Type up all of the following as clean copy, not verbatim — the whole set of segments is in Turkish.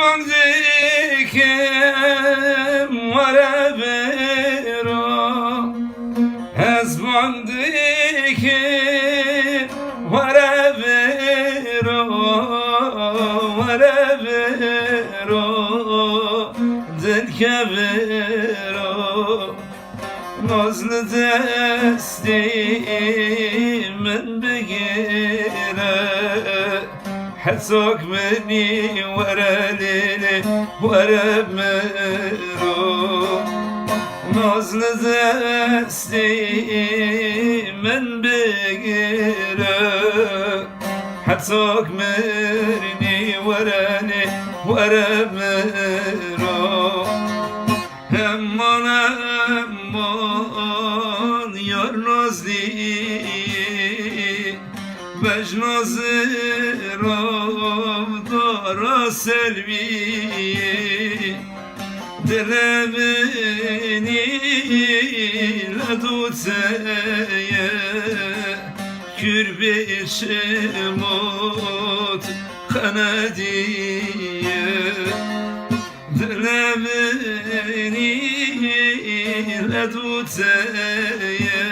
Ezbandikem varabero Ezbandikem varabero Dilkevero Nazlı destimin begire حسوك مني ورا ليلي ورا مرو نازل دستي من بقرا حسوك مني ورا ليلي ورا مرو همان همان يار نازلي بجنازي دارا سلوی دلمنی لدوتیه کربی شمات قندیه دلمنی لدوتیه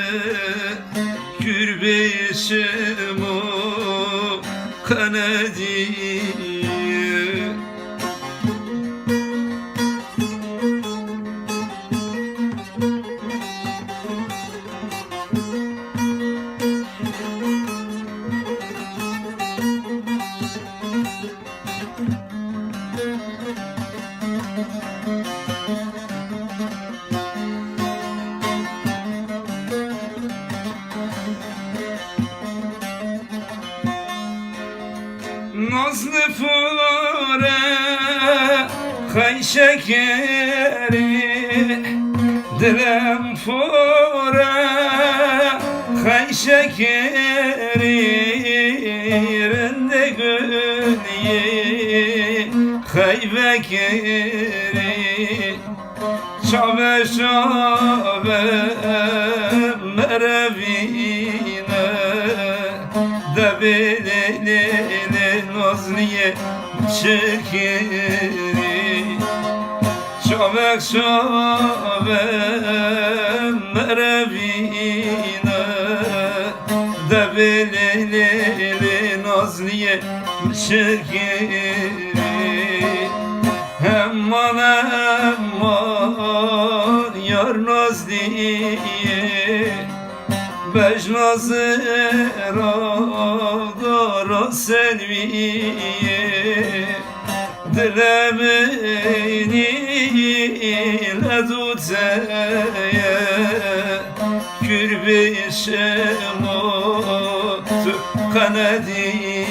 کربی شمات قندیه Nazlı fure kay şekeri Dilem fure kay şekeri Rende gülye kay bekeri Şabe şabe merevine Debelele nazliye şekeri Şabek şabek merevine Debelele nazliye şekeri Emman emman yar nazliye Bejnazı dara selviye Dilemini leduteye Kürbi şemat kanediye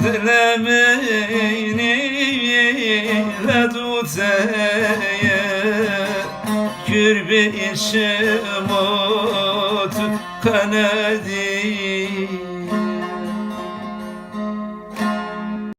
Dilemini leduteye Kürbi şemat kanedi